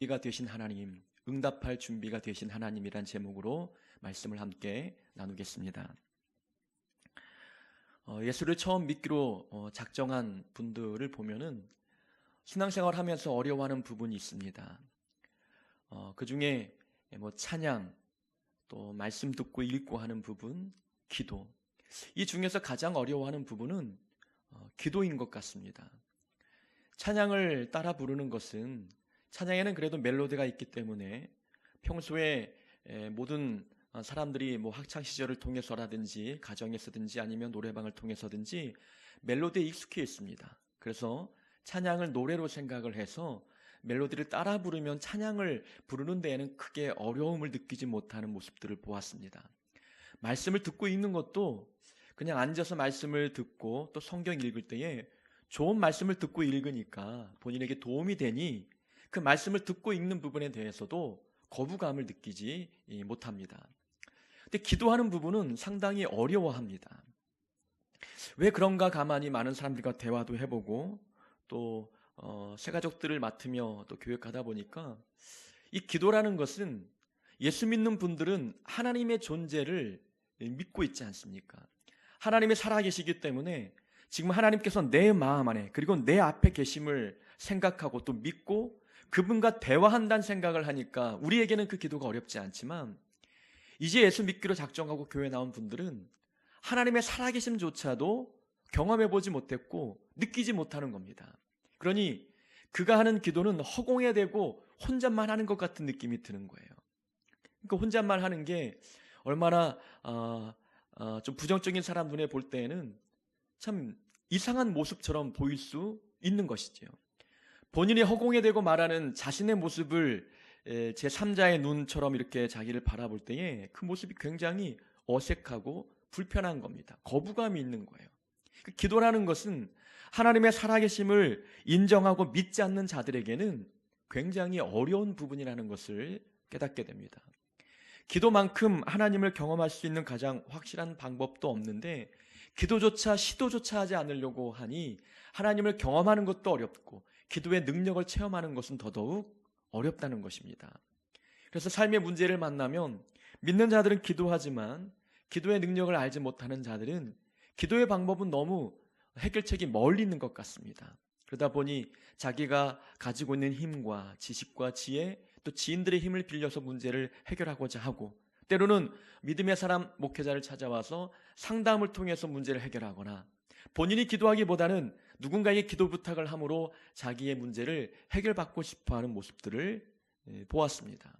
준비가 되신 하나님, 응답할 준비가 되신 하나님이란 제목으로 말씀을 함께 나누겠습니다. 예수를 처음 믿기로 작정한 분들을 보면은 신앙생활 하면서 어려워하는 부분이 있습니다. 그 중에 찬양, 또 말씀 듣고 읽고 하는 부분, 기도. 이 중에서 가장 어려워하는 부분은 기도인 것 같습니다. 찬양을 따라 부르는 것은 찬양에는 그래도 멜로디가 있기 때문에 평소에 모든 사람들이 학창 시절을 통해서라든지 가정에서든지 아니면 노래방을 통해서든지 멜로디에 익숙해 있습니다. 그래서 찬양을 노래로 생각을 해서 멜로디를 따라 부르면 찬양을 부르는 데에는 크게 어려움을 느끼지 못하는 모습들을 보았습니다. 말씀을 듣고 읽는 것도 그냥 앉아서 말씀을 듣고 또 성경 읽을 때에 좋은 말씀을 듣고 읽으니까 본인에게 도움이 되니 그 말씀을 듣고 읽는 부분에 대해서도 거부감을 느끼지 못합니다. 근데 기도하는 부분은 상당히 어려워합니다. 왜 그런가 가만히 많은 사람들과 대화도 해보고 또 새가족들을 맡으며 또 교육하다 보니까 이 기도라는 것은 예수 믿는 분들은 하나님의 존재를 믿고 있지 않습니까? 하나님이 살아계시기 때문에 지금 하나님께서 내 마음 안에 그리고 내 앞에 계심을 생각하고 또 믿고 그분과 대화한다는 생각을 하니까 우리에게는 그 기도가 어렵지 않지만 이제 예수 믿기로 작정하고 교회 나온 분들은 하나님의 살아계심조차도 경험해보지 못했고 느끼지 못하는 겁니다. 그러니 그가 하는 기도는 허공에 대고 혼잣말 하는 것 같은 느낌이 드는 거예요. 그러니까 혼잣말 하는 게 얼마나 좀 부정적인 사람 눈에 볼 때에는 참 이상한 모습처럼 보일 수 있는 것이죠. 본인이 허공에 대고 말하는 자신의 모습을 제3자의 눈처럼 이렇게 자기를 바라볼 때에 그 모습이 굉장히 어색하고 불편한 겁니다. 거부감이 있는 거예요. 기도라는 것은 하나님의 살아계심을 인정하고 믿지 않는 자들에게는 굉장히 어려운 부분이라는 것을 깨닫게 됩니다. 기도만큼 하나님을 경험할 수 있는 가장 확실한 방법도 없는데 기도조차 시도조차 하지 않으려고 하니 하나님을 경험하는 것도 어렵고 기도의 능력을 체험하는 것은 더더욱 어렵다는 것입니다. 그래서 삶의 문제를 만나면 믿는 자들은 기도하지만 기도의 능력을 알지 못하는 자들은 기도의 방법은 너무 해결책이 멀리 있는 것 같습니다. 그러다 보니 자기가 가지고 있는 힘과 지식과 지혜 또 지인들의 힘을 빌려서 문제를 해결하고자 하고 때로는 믿음의 사람 목회자를 찾아와서 상담을 통해서 문제를 해결하거나 본인이 기도하기보다는 누군가에게 기도 부탁을 함으로 자기의 문제를 해결받고 싶어하는 모습들을 보았습니다.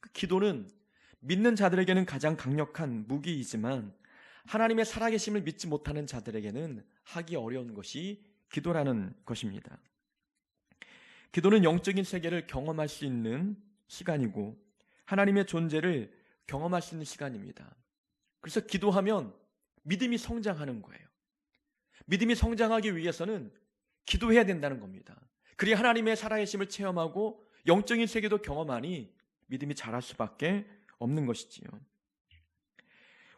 그 기도는 믿는 자들에게는 가장 강력한 무기이지만 하나님의 살아계심을 믿지 못하는 자들에게는 하기 어려운 것이 기도라는 것입니다. 기도는 영적인 세계를 경험할 수 있는 시간이고 하나님의 존재를 경험할 수 있는 시간입니다. 그래서 기도하면 믿음이 성장하는 거예요. 믿음이 성장하기 위해서는 기도해야 된다는 겁니다. 그래야 하나님의 살아계심을 체험하고 영적인 세계도 경험하니 믿음이 자랄 수밖에 없는 것이지요.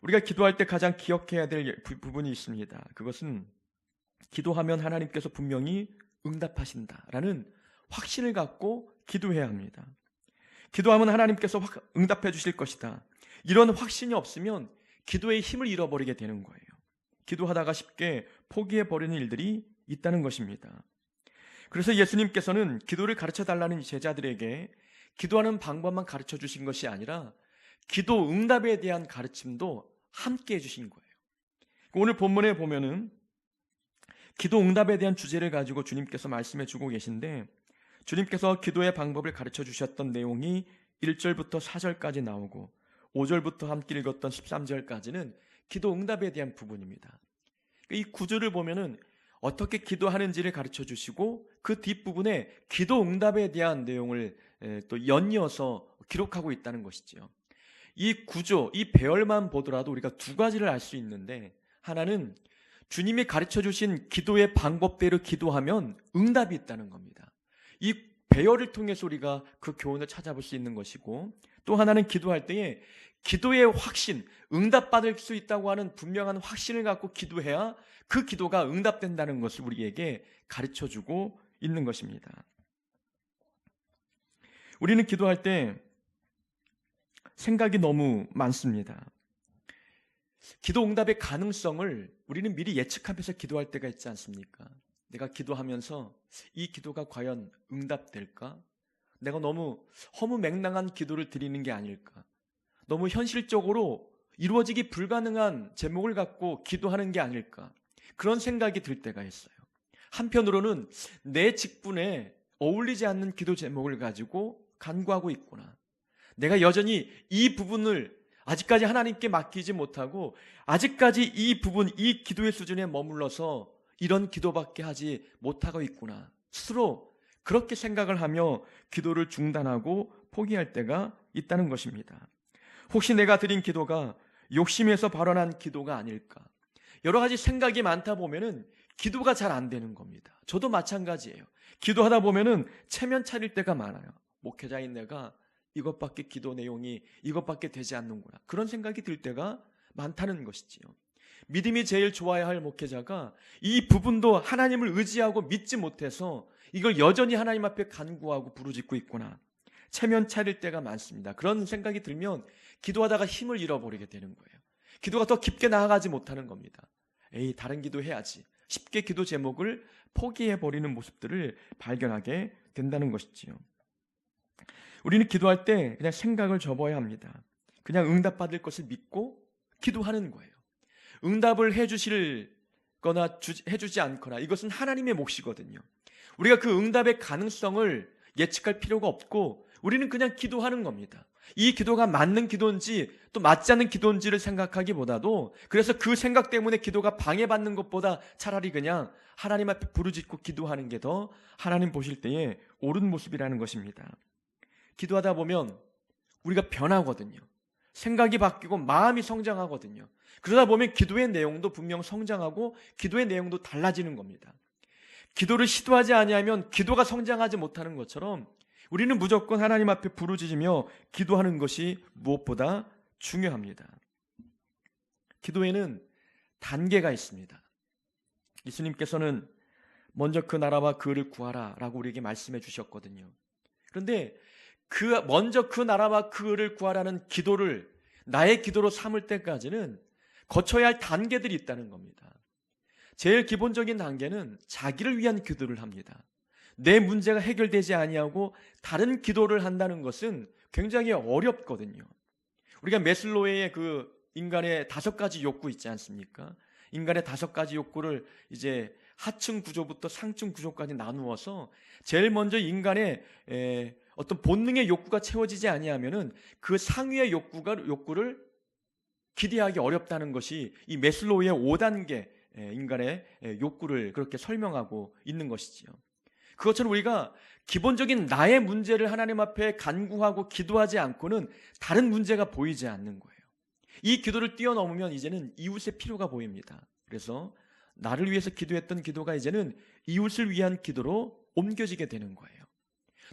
우리가 기도할 때 가장 기억해야 될 부분이 있습니다. 그것은 기도하면 하나님께서 분명히 응답하신다라는 확신을 갖고 기도해야 합니다. 기도하면 하나님께서 응답해 주실 것이다. 이런 확신이 없으면 기도의 힘을 잃어버리게 되는 거예요. 기도하다가 쉽게 포기해버리는 일들이 있다는 것입니다. 그래서 예수님께서는 기도를 가르쳐달라는 제자들에게 기도하는 방법만 가르쳐 주신 것이 아니라 기도 응답에 대한 가르침도 함께 해주신 거예요. 오늘 본문에 보면은 기도 응답에 대한 주제를 가지고 주님께서 말씀해 주고 계신데 주님께서 기도의 방법을 가르쳐 주셨던 내용이 1절부터 4절까지 나오고 5절부터 함께 읽었던 13절까지는 기도 응답에 대한 부분입니다. 이 구절을 보면은 어떻게 기도하는지를 가르쳐 주시고 그 뒷부분에 기도 응답에 대한 내용을 또 연이어서 기록하고 있다는 것이죠. 이 구조, 이 배열만 보더라도 우리가 두 가지를 알 수 있는데 하나는 주님이 가르쳐 주신 기도의 방법대로 기도하면 응답이 있다는 겁니다. 이 배열을 통해서 우리가 그 교훈을 찾아볼 수 있는 것이고 또 하나는 기도할 때에 기도의 확신, 응답받을 수 있다고 하는 분명한 확신을 갖고 기도해야 그 기도가 응답된다는 것을 우리에게 가르쳐주고 있는 것입니다. 우리는 기도할 때 생각이 너무 많습니다. 기도 응답의 가능성을 우리는 미리 예측하면서 기도할 때가 있지 않습니까? 내가 기도하면서 이 기도가 과연 응답될까? 내가 너무 허무맹랑한 기도를 드리는 게 아닐까? 너무 현실적으로 이루어지기 불가능한 제목을 갖고 기도하는 게 아닐까? 그런 생각이 들 때가 있어요. 한편으로는 내 직분에 어울리지 않는 기도 제목을 가지고 간구하고 있구나. 내가 여전히 이 부분을 아직까지 하나님께 맡기지 못하고 아직까지 이 부분, 이 기도의 수준에 머물러서 이런 기도밖에 하지 못하고 있구나. 스스로 그렇게 생각을 하며 기도를 중단하고 포기할 때가 있다는 것입니다. 혹시 내가 드린 기도가 욕심에서 발언한 기도가 아닐까? 여러 가지 생각이 많다 보면은 기도가 잘 안 되는 겁니다. 저도 마찬가지예요. 기도하다 보면은 체면 차릴 때가 많아요. 목회자인 내가 이것밖에 기도 내용이 이것밖에 되지 않는구나. 그런 생각이 들 때가 많다는 것이지요. 믿음이 제일 좋아야 할 목회자가 이 부분도 하나님을 의지하고 믿지 못해서 이걸 여전히 하나님 앞에 간구하고 부르짖고 있구나. 체면 차릴 때가 많습니다. 그런 생각이 들면 기도하다가 힘을 잃어버리게 되는 거예요. 기도가 더 깊게 나아가지 못하는 겁니다. 에이, 다른 기도 해야지. 쉽게 기도 제목을 포기해버리는 모습들을 발견하게 된다는 것이지요. 우리는 기도할 때 그냥 생각을 접어야 합니다. 그냥 응답받을 것을 믿고 기도하는 거예요. 응답을 해주실 거나 해주지 않거나 이것은 하나님의 몫이거든요. 우리가 그 응답의 가능성을 예측할 필요가 없고 우리는 그냥 기도하는 겁니다. 이 기도가 맞는 기도인지 또 맞지 않는 기도인지를 생각하기보다도 그래서 그 생각 때문에 기도가 방해받는 것보다 차라리 그냥 하나님 앞에 부르짖고 기도하는 게 더 하나님 보실 때에 옳은 모습이라는 것입니다. 기도하다 보면 우리가 변하거든요. 생각이 바뀌고 마음이 성장하거든요. 그러다 보면 기도의 내용도 분명 성장하고 기도의 내용도 달라지는 겁니다. 기도를 시도하지 아니하면 기도가 성장하지 못하는 것처럼 우리는 무조건 하나님 앞에 부르짖으며 기도하는 것이 무엇보다 중요합니다. 기도에는 단계가 있습니다. 예수님께서는 먼저 그 나라와 그 의를 구하라 라고 우리에게 말씀해 주셨거든요. 그런데 먼저 그 나라와 그 의를 구하라는 기도를 나의 기도로 삼을 때까지는 거쳐야 할 단계들이 있다는 겁니다. 제일 기본적인 단계는 자기를 위한 기도를 합니다. 내 문제가 해결되지 아니하고 다른 기도를 한다는 것은 굉장히 어렵거든요. 우리가 매슬로의 그 인간의 5가지 욕구 있지 않습니까? 인간의 5가지 욕구를 이제 하층 구조부터 상층 구조까지 나누어서 제일 먼저 인간의 어떤 본능의 욕구가 채워지지 아니하면은 그 상위의 욕구를 기대하기 어렵다는 것이 이 매슬로우의 5단계 인간의 욕구를 그렇게 설명하고 있는 것이지요. 그것처럼 우리가 기본적인 나의 문제를 하나님 앞에 간구하고 기도하지 않고는 다른 문제가 보이지 않는 거예요. 이 기도를 뛰어넘으면 이제는 이웃의 필요가 보입니다. 그래서 나를 위해서 기도했던 기도가 이제는 이웃을 위한 기도로 옮겨지게 되는 거예요.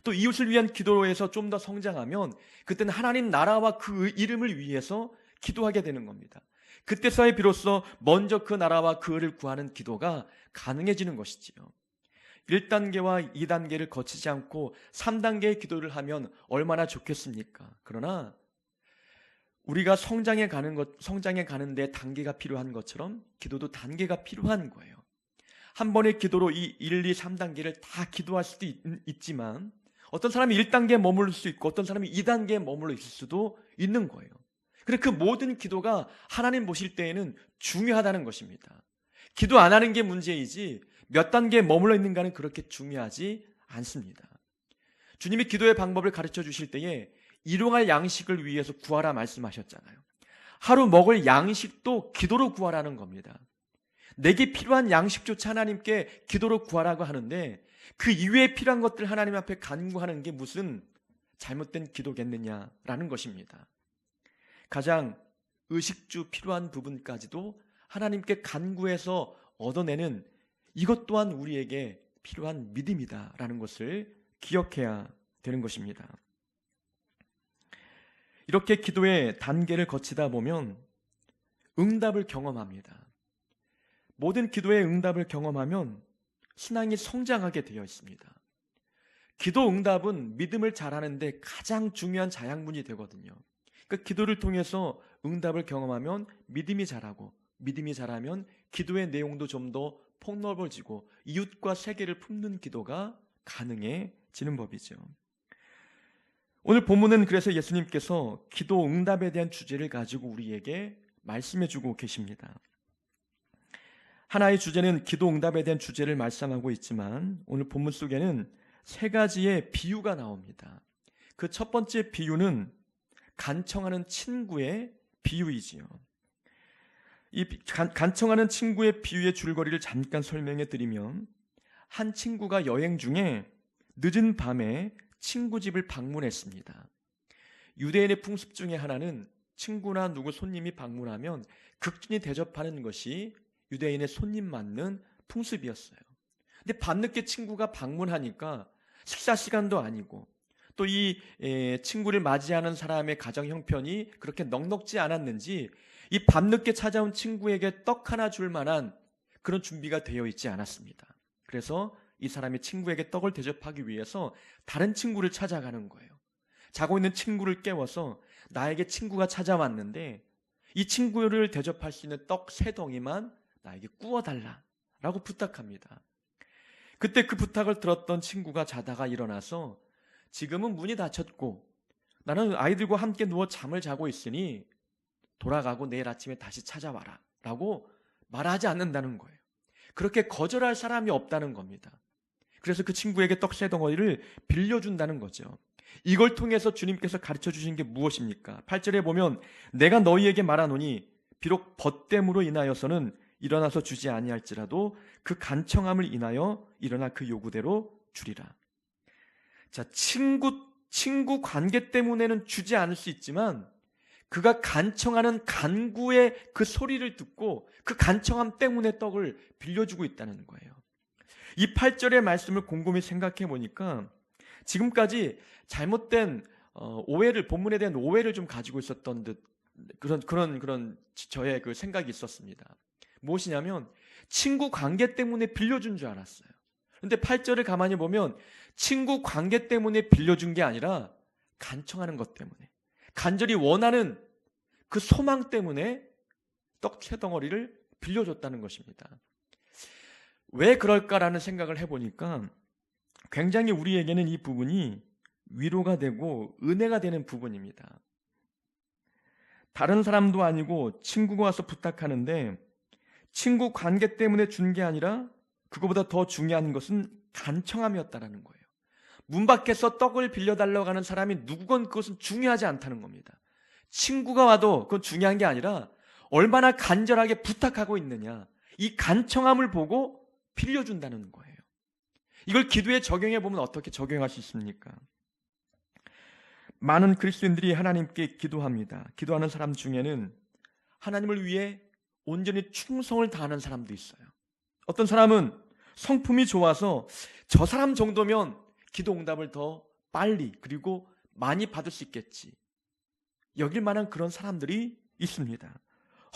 또 이웃을 위한 기도에서 좀 더 성장하면 그때는 하나님 나라와 그 이름을 위해서 기도하게 되는 겁니다. 그때서야 비로소 먼저 그 나라와 그 의를 구하는 기도가 가능해지는 것이지요. 1단계와 2단계를 거치지 않고 3단계의 기도를 하면 얼마나 좋겠습니까? 그러나 우리가 성장해 가는데 단계가 필요한 것처럼 기도도 단계가 필요한 거예요. 한 번의 기도로 이 1, 2, 3단계를 다 기도할 수도 있지만 어떤 사람이 1단계에 머무를 수 있고 어떤 사람이 2단계에 머물러 있을 수도 있는 거예요. 그래서 그 모든 기도가 하나님 보실 때에는 중요하다는 것입니다. 기도 안 하는 게 문제이지 몇 단계에 머물러 있는가는 그렇게 중요하지 않습니다. 주님이 기도의 방법을 가르쳐 주실 때에 일용할 양식을 위해서 구하라 말씀하셨잖아요. 하루 먹을 양식도 기도로 구하라는 겁니다. 내게 필요한 양식조차 하나님께 기도로 구하라고 하는데 그 이외에 필요한 것들 하나님 앞에 간구하는 게 무슨 잘못된 기도겠느냐라는 것입니다. 가장 의식주 필요한 부분까지도 하나님께 간구해서 얻어내는 이것 또한 우리에게 필요한 믿음이다라는 것을 기억해야 되는 것입니다. 이렇게 기도의 단계를 거치다 보면 응답을 경험합니다. 모든 기도의 응답을 경험하면 신앙이 성장하게 되어 있습니다. 기도 응답은 믿음을 잘하는데 가장 중요한 자양분이 되거든요. 그러니까 기도를 통해서 응답을 경험하면 믿음이 자라고, 믿음이 자라면 기도의 내용도 좀 더 폭넓어지고 이웃과 세계를 품는 기도가 가능해지는 법이죠. 오늘 본문은 그래서 예수님께서 기도 응답에 대한 주제를 가지고 우리에게 말씀해 주고 계십니다. 하나의 주제는 기도 응답에 대한 주제를 말씀하고 있지만 오늘 본문 속에는 세 가지의 비유가 나옵니다. 그 첫 번째 비유는 간청하는 친구의 비유이지요. 이 간청하는 친구의 비유의 줄거리를 잠깐 설명해 드리면, 한 친구가 여행 중에 늦은 밤에 친구 집을 방문했습니다. 유대인의 풍습 중에 하나는 친구나 누구 손님이 방문하면 극진히 대접하는 것이 유대인의 손님 맞는 풍습이었어요. 근데 밤늦게 친구가 방문하니까 식사 시간도 아니고 또 이 친구를 맞이하는 사람의 가정 형편이 그렇게 넉넉지 않았는지 이 밤늦게 찾아온 친구에게 떡 하나 줄 만한 그런 준비가 되어 있지 않았습니다. 그래서 이 사람이 친구에게 떡을 대접하기 위해서 다른 친구를 찾아가는 거예요. 자고 있는 친구를 깨워서 나에게 친구가 찾아왔는데 이 친구를 대접할 수 있는 떡 3덩이만 나에게 구워달라라고 부탁합니다. 그때 그 부탁을 들었던 친구가 자다가 일어나서 지금은 문이 닫혔고 나는 아이들과 함께 누워 잠을 자고 있으니 돌아가고 내일 아침에 다시 찾아와라 라고 말하지 않는다는 거예요. 그렇게 거절할 사람이 없다는 겁니다. 그래서 그 친구에게 떡 3덩어리를 빌려준다는 거죠. 이걸 통해서 주님께서 가르쳐 주신 게 무엇입니까? 8절에 보면 내가 너희에게 말하노니 비록 벗됨으로 인하여서는 일어나서 주지 아니할지라도 그 간청함을 인하여 일어나 그 요구대로 주리라. 자, 친구 관계 때문에는 주지 않을 수 있지만 그가 간청하는 간구의 그 소리를 듣고 그 간청함 때문에 떡을 빌려주고 있다는 거예요. 이 8절의 말씀을 곰곰이 생각해 보니까 지금까지 잘못된 오해를, 본문에 대한 오해를 좀 가지고 있었던 듯 그런 저의 그 생각이 있었습니다. 무엇이냐면 친구 관계 때문에 빌려준 줄 알았어요. 그런데 8절을 가만히 보면 친구 관계 때문에 빌려준 게 아니라 간청하는 것 때문에, 간절히 원하는 그 소망 때문에 떡 3덩어리를 빌려줬다는 것입니다. 왜 그럴까라는 생각을 해보니까 굉장히 우리에게는 이 부분이 위로가 되고 은혜가 되는 부분입니다. 다른 사람도 아니고 친구가 와서 부탁하는데 친구 관계 때문에 준 게 아니라 그거보다 더 중요한 것은 간청함이었다라는 거예요. 문 밖에서 떡을 빌려달라고 하는 사람이 누구건 그것은 중요하지 않다는 겁니다. 친구가 와도 그건 중요한 게 아니라 얼마나 간절하게 부탁하고 있느냐, 이 간청함을 보고 빌려준다는 거예요. 이걸 기도에 적용해 보면 어떻게 적용할 수 있습니까? 많은 그리스도인들이 하나님께 기도합니다. 기도하는 사람 중에는 하나님을 위해 온전히 충성을 다하는 사람도 있어요. 어떤 사람은 성품이 좋아서 저 사람 정도면 기도 응답을 더 빨리 그리고 많이 받을 수 있겠지, 여길 만한 그런 사람들이 있습니다.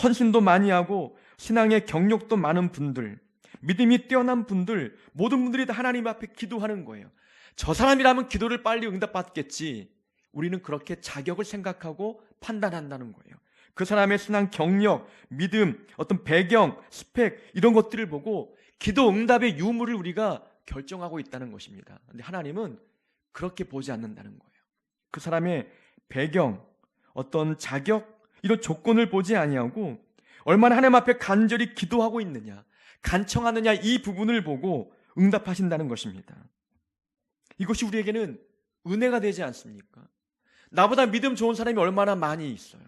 헌신도 많이 하고 신앙의 경력도 많은 분들, 믿음이 뛰어난 분들, 모든 분들이 다 하나님 앞에 기도하는 거예요. 저 사람이라면 기도를 빨리 응답받겠지, 우리는 그렇게 자격을 생각하고 판단한다는 거예요. 그 사람의 신앙 경력, 믿음, 어떤 배경, 스펙 이런 것들을 보고 기도 응답의 유무를 우리가 결정하고 있다는 것입니다. 그런데 하나님은 그렇게 보지 않는다는 거예요. 그 사람의 배경, 어떤 자격 이런 조건을 보지 아니하고 얼마나 하나님 앞에 간절히 기도하고 있느냐, 간청하느냐, 이 부분을 보고 응답하신다는 것입니다. 이것이 우리에게는 은혜가 되지 않습니까? 나보다 믿음 좋은 사람이 얼마나 많이 있어요.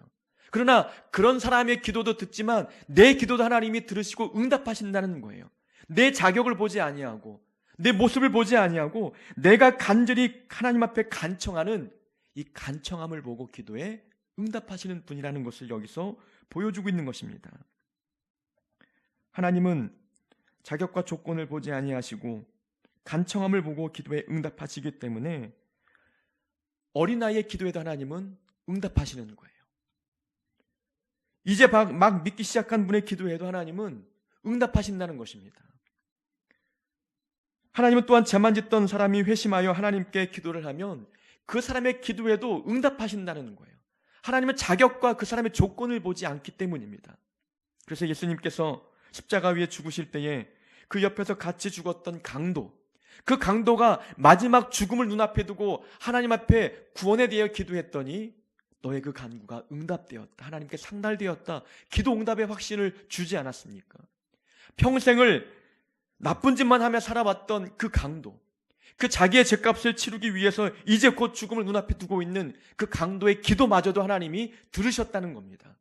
그러나 그런 사람의 기도도 듣지만 내 기도도 하나님이 들으시고 응답하신다는 거예요. 내 자격을 보지 아니하고 내 모습을 보지 아니하고 내가 간절히 하나님 앞에 간청하는 이 간청함을 보고 기도에 응답하시는 분이라는 것을 여기서 보여주고 있는 것입니다. 하나님은 자격과 조건을 보지 아니하시고 간청함을 보고 기도에 응답하시기 때문에 어린아이의 기도에도 하나님은 응답하시는 거예요. 이제 막 믿기 시작한 분의 기도에도 하나님은 응답하신다는 것입니다. 하나님은 또한 죄만 짓던 사람이 회심하여 하나님께 기도를 하면 그 사람의 기도에도 응답하신다는 거예요. 하나님은 자격과 그 사람의 조건을 보지 않기 때문입니다. 그래서 예수님께서 십자가 위에 죽으실 때에 그 옆에서 같이 죽었던 강도, 그 강도가 마지막 죽음을 눈앞에 두고 하나님 앞에 구원에 대해 기도했더니 너의 그 간구가 응답되었다, 하나님께 상달되었다, 기도 응답의 확신을 주지 않았습니까? 평생을 나쁜 짓만 하며 살아왔던 그 강도, 그 자기의 죄값을 치르기 위해서 이제 곧 죽음을 눈앞에 두고 있는 그 강도의 기도마저도 하나님이 들으셨다는 겁니다.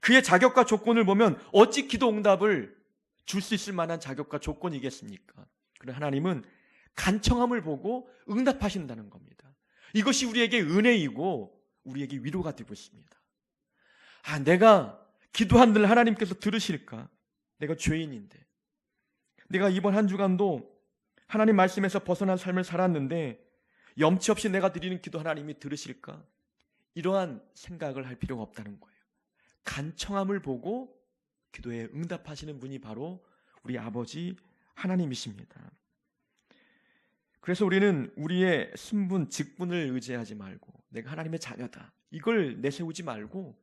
그의 자격과 조건을 보면 어찌 기도 응답을 줄 수 있을 만한 자격과 조건이겠습니까? 그러나 하나님은 간청함을 보고 응답하신다는 겁니다. 이것이 우리에게 은혜이고 우리에게 위로가 되고 있습니다. 내가 기도한들 하나님께서 들으실까? 내가 죄인인데, 내가 이번 한 주간도 하나님 말씀에서 벗어난 삶을 살았는데 염치 없이 내가 드리는 기도 하나님이 들으실까? 이러한 생각을 할 필요가 없다는 거예요. 간청함을 보고 기도에 응답하시는 분이 바로 우리 아버지 하나님이십니다. 그래서 우리는 우리의 신분, 직분을 의지하지 말고 내가 하나님의 자녀다, 이걸 내세우지 말고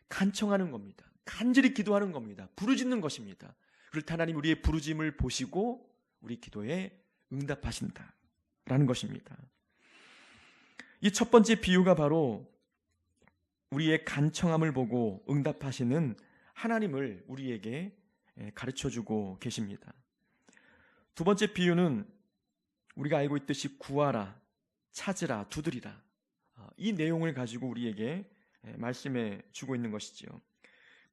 간청하는 겁니다. 간절히 기도하는 겁니다. 부르짖는 것입니다. 그럴 때 하나님 우리의 부르짐을 보시고 우리 기도에 응답하신다라는 것입니다. 이 첫 번째 비유가 바로 우리의 간청함을 보고 응답하시는 하나님을 우리에게 가르쳐주고 계십니다. 두 번째 비유는 우리가 알고 있듯이 구하라, 찾으라, 두드리라, 이 내용을 가지고 우리에게 말씀해 주고 있는 것이지요.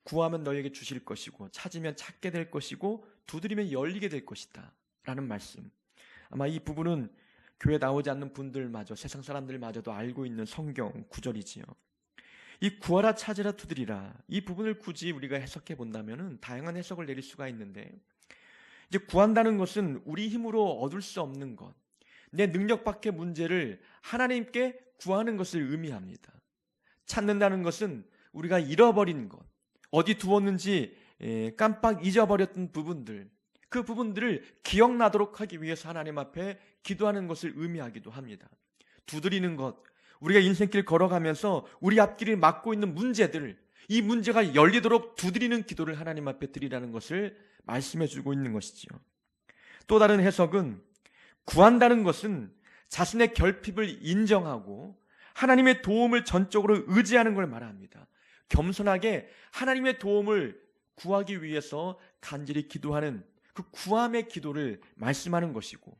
구하면 너에게 주실 것이고, 찾으면 찾게 될 것이고, 두드리면 열리게 될 것이다 라는 말씀. 아마 이 부분은 교회 나오지 않는 분들마저, 세상 사람들마저도 알고 있는 성경 구절이지요. 이 구하라, 찾으라, 두드리라, 이 부분을 굳이 우리가 해석해 본다면 다양한 해석을 내릴 수가 있는데, 이제 구한다는 것은 우리 힘으로 얻을 수 없는 것, 내 능력 밖의 문제를 하나님께 구하는 것을 의미합니다. 찾는다는 것은 우리가 잃어버린 것, 어디 두었는지 깜빡 잊어버렸던 부분들, 그 부분들을 기억나도록 하기 위해서 하나님 앞에 기도하는 것을 의미하기도 합니다. 두드리는 것, 우리가 인생길 걸어가면서 우리 앞길을 막고 있는 문제들, 이 문제가 열리도록 두드리는 기도를 하나님 앞에 드리라는 것을 말씀해 주고 있는 것이지요. 또 다른 해석은 구한다는 것은 자신의 결핍을 인정하고 하나님의 도움을 전적으로 의지하는 걸 말합니다. 겸손하게 하나님의 도움을 구하기 위해서 간절히 기도하는 그 구함의 기도를 말씀하는 것이고,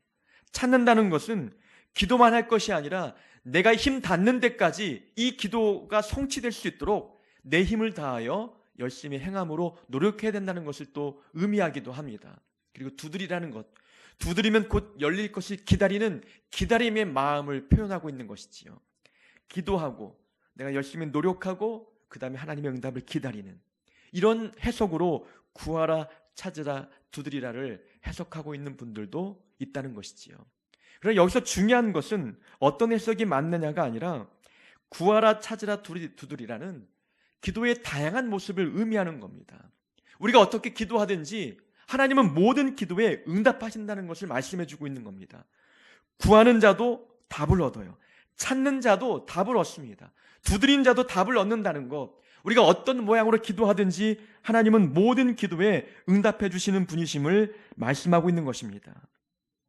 찾는다는 것은 기도만 할 것이 아니라 내가 힘 닿는 데까지 이 기도가 성취될 수 있도록 내 힘을 다하여 열심히 행함으로 노력해야 된다는 것을 또 의미하기도 합니다. 그리고 두드리라는 것, 두드리면 곧 열릴 것을 기다리는 기다림의 마음을 표현하고 있는 것이지요. 기도하고 내가 열심히 노력하고 그 다음에 하나님의 응답을 기다리는, 이런 해석으로 구하라, 찾으라, 두드리라를 해석하고 있는 분들도 있다는 것이지요. 그러나 여기서 중요한 것은 어떤 해석이 맞느냐가 아니라 구하라, 찾으라, 두드리라는 기도의 다양한 모습을 의미하는 겁니다. 우리가 어떻게 기도하든지 하나님은 모든 기도에 응답하신다는 것을 말씀해 주고 있는 겁니다. 구하는 자도 답을 얻어요. 찾는 자도 답을 얻습니다. 두드린 자도 답을 얻는다는 것, 우리가 어떤 모양으로 기도하든지 하나님은 모든 기도에 응답해 주시는 분이심을 말씀하고 있는 것입니다.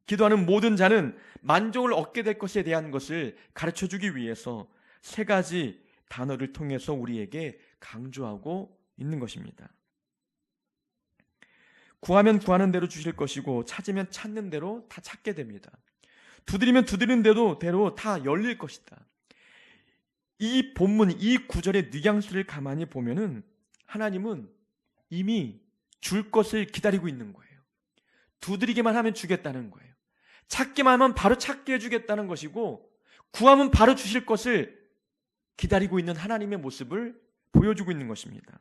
기도하는 모든 자는 만족을 얻게 될 것에 대한 것을 가르쳐 주기 위해서 세 가지 단어를 통해서 우리에게 강조하고 있는 것입니다. 구하면 구하는 대로 주실 것이고, 찾으면 찾는 대로 다 찾게 됩니다. 두드리면 두드리는 대로 다 열릴 것이다. 이 본문, 이 구절의 뉘앙스를 가만히 보면은 하나님은 이미 줄 것을 기다리고 있는 거예요. 두드리기만 하면 주겠다는 거예요. 찾기만 하면 바로 찾게 해주겠다는 것이고, 구하면 바로 주실 것을 기다리고 있는 하나님의 모습을 보여주고 있는 것입니다.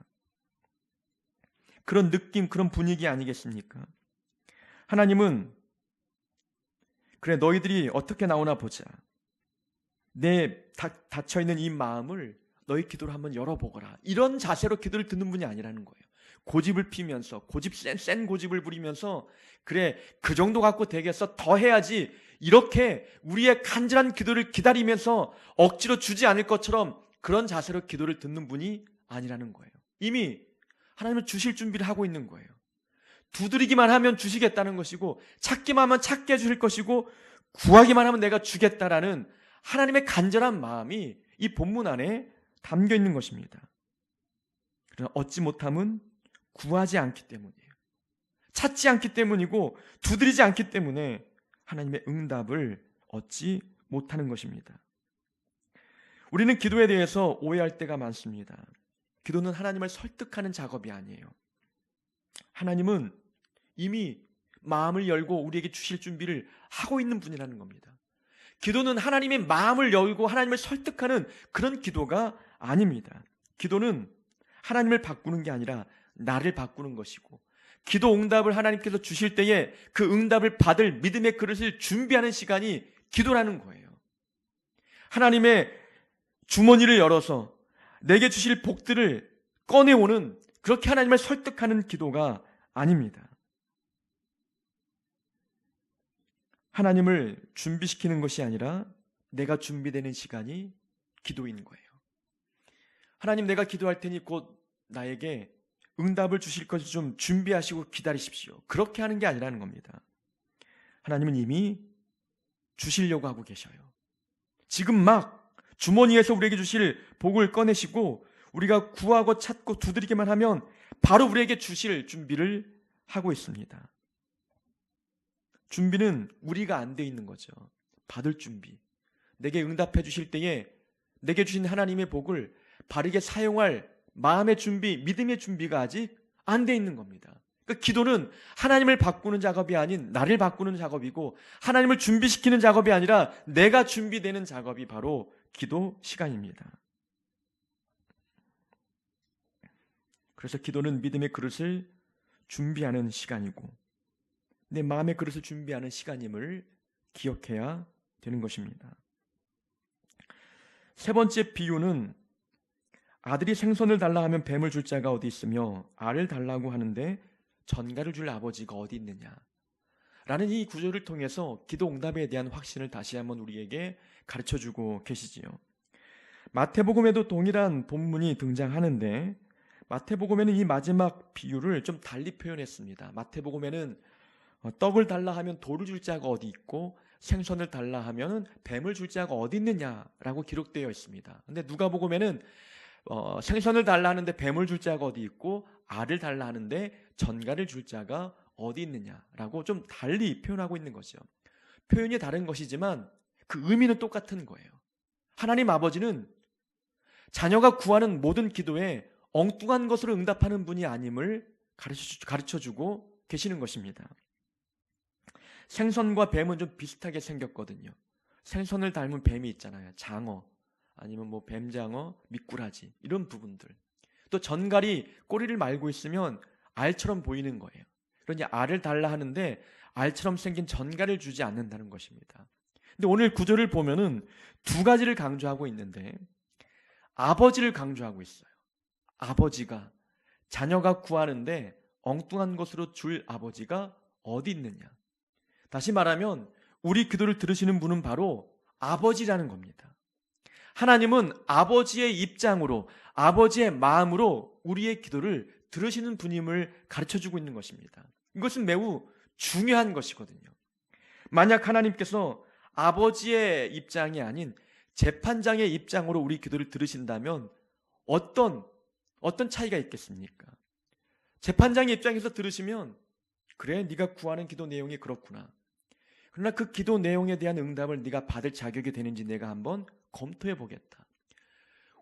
그런 느낌, 그런 분위기 아니겠습니까? 하나님은 그래, 너희들이 어떻게 나오나 보자. 내 닫혀있는 이 마음을 너희 기도로 한번 열어보거라. 이런 자세로 기도를 듣는 분이 아니라는 거예요. 고집을 피면서 센 고집을 부리면서 그래 그 정도 갖고 되겠어 더 해야지 이렇게 우리의 간절한 기도를 기다리면서 억지로 주지 않을 것처럼 그런 자세로 기도를 듣는 분이 아니라는 거예요. 이미 하나님은 주실 준비를 하고 있는 거예요. 두드리기만 하면 주시겠다는 것이고 찾기만 하면 찾게 해주실 것이고 구하기만 하면 내가 주겠다라는 하나님의 간절한 마음이 이 본문 안에 담겨 있는 것입니다. 그러나 얻지 못함은 구하지 않기 때문이에요. 찾지 않기 때문이고 두드리지 않기 때문에 하나님의 응답을 얻지 못하는 것입니다. 우리는 기도에 대해서 오해할 때가 많습니다. 기도는 하나님을 설득하는 작업이 아니에요. 하나님은 이미 마음을 열고 우리에게 주실 준비를 하고 있는 분이라는 겁니다. 기도는 하나님의 마음을 열고 하나님을 설득하는 그런 기도가 아닙니다. 기도는 하나님을 바꾸는 게 아니라 나를 바꾸는 것이고 기도 응답을 하나님께서 주실 때에 그 응답을 받을 믿음의 그릇을 준비하는 시간이 기도라는 거예요. 하나님의 주머니를 열어서 내게 주실 복들을 꺼내오는 그렇게 하나님을 설득하는 기도가 아닙니다. 하나님을 준비시키는 것이 아니라 내가 준비되는 시간이 기도인 거예요. 하나님 내가 기도할 테니 곧 나에게 응답을 주실 것을 좀 준비하시고 기다리십시오. 그렇게 하는 게 아니라는 겁니다. 하나님은 이미 주시려고 하고 계셔요. 지금 막 주머니에서 우리에게 주실 복을 꺼내시고 우리가 구하고 찾고 두드리기만 하면 바로 우리에게 주실 준비를 하고 있습니다. 준비는 우리가 안 돼 있는 거죠. 받을 준비. 내게 응답해 주실 때에 내게 주신 하나님의 복을 바르게 사용할 마음의 준비, 믿음의 준비가 아직 안 돼 있는 겁니다. 그러니까 기도는 하나님을 바꾸는 작업이 아닌 나를 바꾸는 작업이고 하나님을 준비시키는 작업이 아니라 내가 준비되는 작업이 바로 기도 시간입니다. 그래서 기도는 믿음의 그릇을 준비하는 시간이고 내 마음의 그릇을 준비하는 시간임을 기억해야 되는 것입니다. 세 번째 비유는 아들이 생선을 달라 하면 뱀을 줄 자가 어디 있으며 알을 달라고 하는데 전갈을 줄 아버지가 어디 있느냐 라는 이 구절을 통해서 기도 응답에 대한 확신을 다시 한번 우리에게 가르쳐주고 계시지요. 마태복음에도 동일한 본문이 등장하는데 마태복음에는 이 마지막 비유를 좀 달리 표현했습니다. 마태복음에는 떡을 달라 하면 돌을 줄 자가 어디 있고 생선을 달라 하면 뱀을 줄 자가 어디 있느냐라고 기록되어 있습니다. 근데 누가복음에는 생선을 달라 하는데 뱀을 줄 자가 어디 있고 알을 달라 하는데 전갈을 줄 자가 어디 있느냐라고 좀 달리 표현하고 있는 거죠. 표현이 다른 것이지만 그 의미는 똑같은 거예요. 하나님 아버지는 자녀가 구하는 모든 기도에 엉뚱한 것으로 응답하는 분이 아님을 가르쳐주고 계시는 것입니다. 생선과 뱀은 좀 비슷하게 생겼거든요. 생선을 닮은 뱀이 있잖아요. 장어 아니면 뭐 뱀장어, 미꾸라지 이런 부분들. 또 전갈이 꼬리를 말고 있으면 알처럼 보이는 거예요. 그러니 알을 달라 하는데 알처럼 생긴 전갈을 주지 않는다는 것입니다. 근데 오늘 구절을 보면은 두 가지를 강조하고 있는데 아버지를 강조하고 있어요. 아버지가 자녀가 구하는데 엉뚱한 것으로 줄 아버지가 어디 있느냐. 다시 말하면 우리 기도를 들으시는 분은 바로 아버지라는 겁니다. 하나님은 아버지의 입장으로 아버지의 마음으로 우리의 기도를 들으시는 분임을 가르쳐주고 있는 것입니다. 이것은 매우 중요한 것이거든요. 만약 하나님께서 아버지의 입장이 아닌 재판장의 입장으로 우리 기도를 들으신다면 어떤 차이가 있겠습니까? 재판장의 입장에서 들으시면 그래 네가 구하는 기도 내용이 그렇구나. 그러나 그 기도 내용에 대한 응답을 네가 받을 자격이 되는지 내가 한번 검토해 보겠다.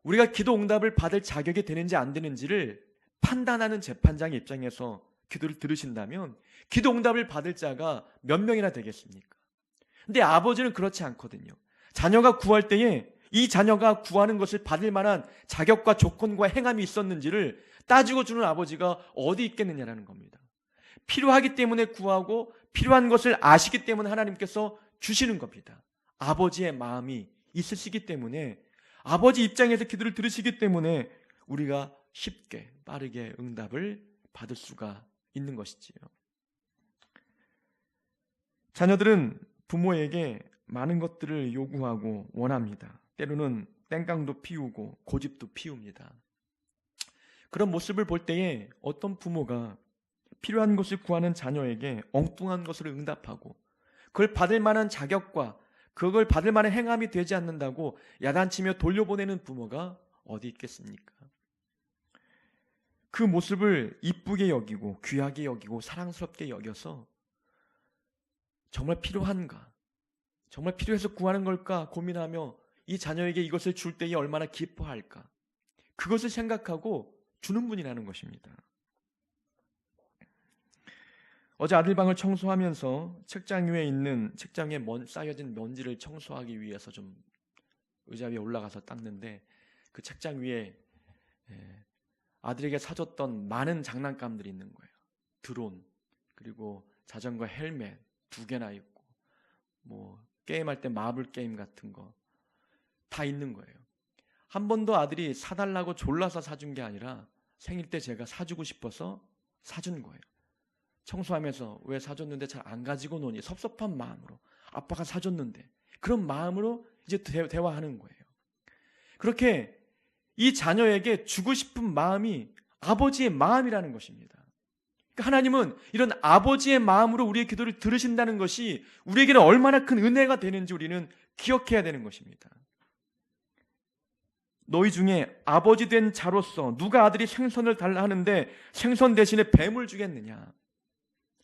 우리가 기도 응답을 받을 자격이 되는지 안 되는지를 판단하는 재판장의 입장에서 기도를 들으신다면 기도 응답을 받을 자가 몇 명이나 되겠습니까? 근데 아버지는 그렇지 않거든요. 자녀가 구할 때에 이 자녀가 구하는 것을 받을 만한 자격과 조건과 행함이 있었는지를 따지고 주는 아버지가 어디 있겠느냐라는 겁니다. 필요하기 때문에 구하고 필요한 것을 아시기 때문에 하나님께서 주시는 겁니다. 아버지의 마음이 있으시기 때문에 아버지 입장에서 기도를 들으시기 때문에 우리가 쉽게 빠르게 응답을 받을 수가 있는 것이지요. 자녀들은 부모에게 많은 것들을 요구하고 원합니다. 때로는 땡깡도 피우고 고집도 피웁니다. 그런 모습을 볼 때에 어떤 부모가 필요한 것을 구하는 자녀에게 엉뚱한 것을 응답하고 그걸 받을 만한 자격과 그걸 받을 만한 행함이 되지 않는다고 야단치며 돌려보내는 부모가 어디 있겠습니까? 그 모습을 이쁘게 여기고 귀하게 여기고 사랑스럽게 여겨서 정말 필요한가? 정말 필요해서 구하는 걸까 고민하며 이 자녀에게 이것을 줄 때에 얼마나 기뻐할까? 그것을 생각하고 주는 분이라는 것입니다. 어제 아들 방을 청소하면서 책장 위에 쌓여진 먼지를 청소하기 위해서 좀 의자 위에 올라가서 닦는데 그 책장 위에 아들에게 사줬던 많은 장난감들이 있는 거예요. 드론, 그리고 자전거 헬멧 2개나 있고 뭐 게임할 때 마블 게임 같은 거 다 있는 거예요. 한 번도 아들이 사달라고 졸라서 사준 게 아니라 생일 때 제가 사주고 싶어서 사준 거예요. 청소하면서 왜 사줬는데 잘 안 가지고 노니 섭섭한 마음으로 아빠가 사줬는데 그런 마음으로 이제 대화하는 거예요. 그렇게 이 자녀에게 주고 싶은 마음이 아버지의 마음이라는 것입니다. 그러니까 하나님은 이런 아버지의 마음으로 우리의 기도를 들으신다는 것이 우리에게는 얼마나 큰 은혜가 되는지 우리는 기억해야 되는 것입니다. 너희 중에 아버지 된 자로서 누가 아들이 생선을 달라 하는데 생선 대신에 뱀을 주겠느냐?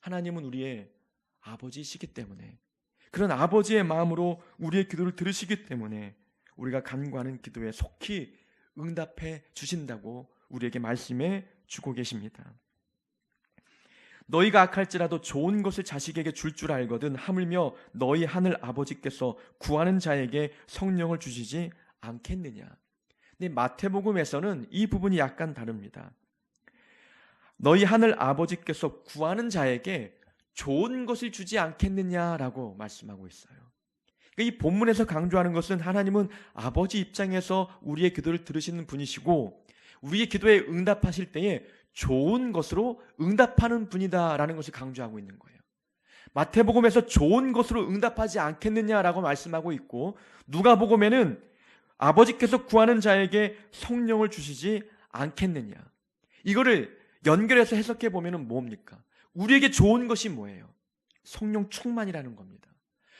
하나님은 우리의 아버지이시기 때문에 그런 아버지의 마음으로 우리의 기도를 들으시기 때문에 우리가 간구하는 기도에 속히 응답해 주신다고 우리에게 말씀해 주고 계십니다. 너희가 악할지라도 좋은 것을 자식에게 줄 줄 알거든 하물며 너희 하늘 아버지께서 구하는 자에게 성령을 주시지 않겠느냐. 근데 마태복음에서는 이 부분이 약간 다릅니다. 너희 하늘 아버지께서 구하는 자에게 좋은 것을 주지 않겠느냐라고 말씀하고 있어요. 그러니까 이 본문에서 강조하는 것은 하나님은 아버지 입장에서 우리의 기도를 들으시는 분이시고 우리의 기도에 응답하실 때에 좋은 것으로 응답하는 분이다라는 것을 강조하고 있는 거예요. 마태복음에서 좋은 것으로 응답하지 않겠느냐라고 말씀하고 있고 누가복음에는 아버지께서 구하는 자에게 성령을 주시지 않겠느냐. 이거를 연결해서 해석해 보면 뭡니까? 우리에게 좋은 것이 뭐예요? 성령 충만이라는 겁니다.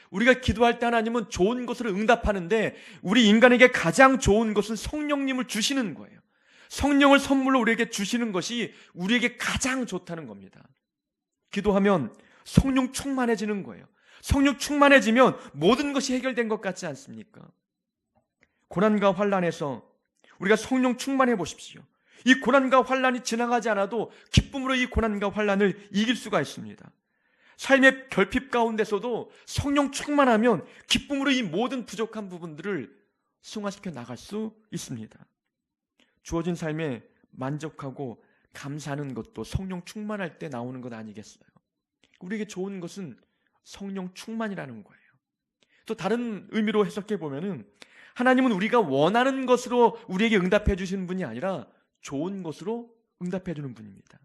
우리가 기도할 때 하나님은 좋은 것으로 응답하는데 우리 인간에게 가장 좋은 것은 성령님을 주시는 거예요. 성령을 선물로 우리에게 주시는 것이 우리에게 가장 좋다는 겁니다. 기도하면 성령 충만해지는 거예요. 성령 충만해지면 모든 것이 해결된 것 같지 않습니까? 고난과 환난에서 우리가 성령 충만해 보십시오. 이 고난과 환난이 지나가지 않아도 기쁨으로 이 고난과 환난을 이길 수가 있습니다. 삶의 결핍 가운데서도 성령 충만하면 기쁨으로 이 모든 부족한 부분들을 승화시켜 나갈 수 있습니다. 주어진 삶에 만족하고 감사하는 것도 성령 충만할 때 나오는 것 아니겠어요? 우리에게 좋은 것은 성령 충만이라는 거예요. 또 다른 의미로 해석해 보면은 하나님은 우리가 원하는 것으로 우리에게 응답해 주시는 분이 아니라 좋은 것으로 응답해 주는 분입니다.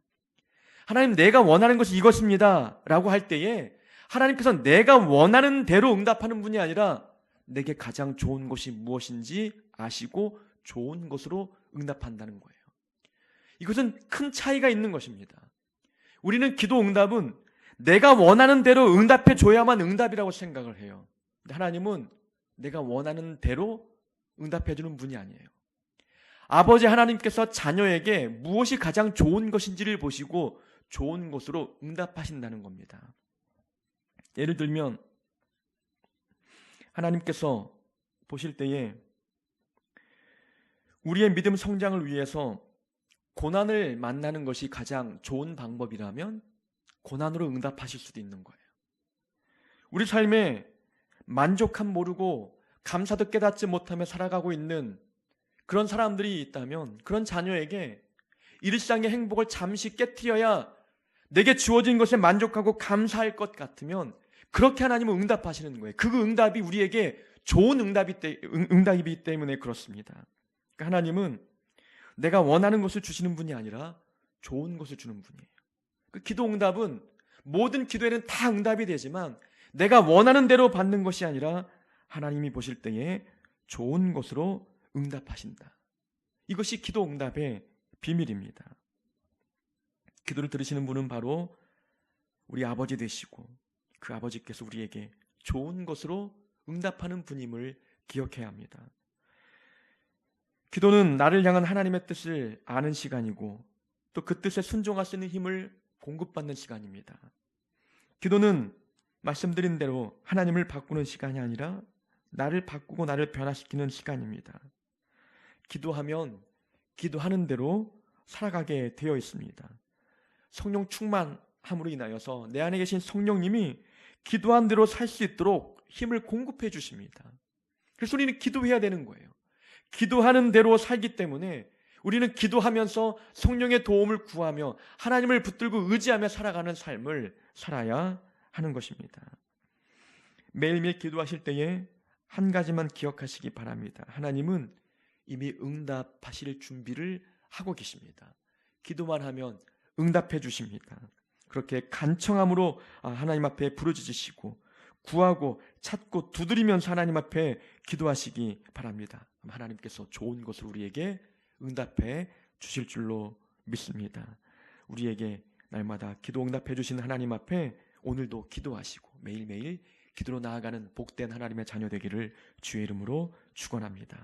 하나님 내가 원하는 것이 이것입니다 라고 할 때에 하나님께서 내가 원하는 대로 응답하는 분이 아니라 내게 가장 좋은 것이 무엇인지 아시고 좋은 것으로 응답한다는 거예요. 이것은 큰 차이가 있는 것입니다. 우리는 기도 응답은 내가 원하는 대로 응답해 줘야만 응답이라고 생각을 해요. 근데 하나님은 내가 원하는 대로 응답해 주는 분이 아니에요. 아버지 하나님께서 자녀에게 무엇이 가장 좋은 것인지를 보시고 좋은 것으로 응답하신다는 겁니다. 예를 들면 하나님께서 보실 때에 우리의 믿음 성장을 위해서 고난을 만나는 것이 가장 좋은 방법이라면 고난으로 응답하실 수도 있는 거예요. 우리 삶에 만족함 모르고 감사도 깨닫지 못하며 살아가고 있는 그런 사람들이 있다면 그런 자녀에게 일상의 행복을 잠시 깨트려야 내게 주어진 것에 만족하고 감사할 것 같으면 그렇게 하나님은 응답하시는 거예요. 그 응답이 우리에게 좋은 응답이기 때문에 그렇습니다. 그러니까 하나님은 내가 원하는 것을 주시는 분이 아니라 좋은 것을 주는 분이에요. 그 기도 응답은 모든 기도에는 다 응답이 되지만 내가 원하는 대로 받는 것이 아니라 하나님이 보실 때에 좋은 것으로 응답하신다. 이것이 기도 응답의 비밀입니다. 기도를 들으시는 분은 바로 우리 아버지 되시고 그 아버지께서 우리에게 좋은 것으로 응답하는 분임을 기억해야 합니다. 기도는 나를 향한 하나님의 뜻을 아는 시간이고 또 그 뜻에 순종할 수 있는 힘을 공급받는 시간입니다. 기도는 말씀드린 대로 하나님을 바꾸는 시간이 아니라 나를 바꾸고 나를 변화시키는 시간입니다. 기도하면 기도하는 대로 살아가게 되어 있습니다. 성령 충만함으로 인하여서 내 안에 계신 성령님이 기도한 대로 살 수 있도록 힘을 공급해 주십니다. 그래서 우리는 기도해야 되는 거예요. 기도하는 대로 살기 때문에 우리는 기도하면서 성령의 도움을 구하며 하나님을 붙들고 의지하며 살아가는 삶을 살아야 하는 것입니다. 매일매일 기도하실 때에 한 가지만 기억하시기 바랍니다. 하나님은 이미 응답하실 준비를 하고 계십니다. 기도만 하면 응답해 주십니다. 그렇게 간청함으로 하나님 앞에 부르짖으시고 구하고 찾고 두드리면서 하나님 앞에 기도하시기 바랍니다. 하나님께서 좋은 것을 우리에게 응답해 주실 줄로 믿습니다. 우리에게 날마다 기도 응답해 주시는 하나님 앞에 오늘도 기도하시고 매일매일 기도로 나아가는 복된 하나님의 자녀 되기를 주의 이름으로 축원합니다.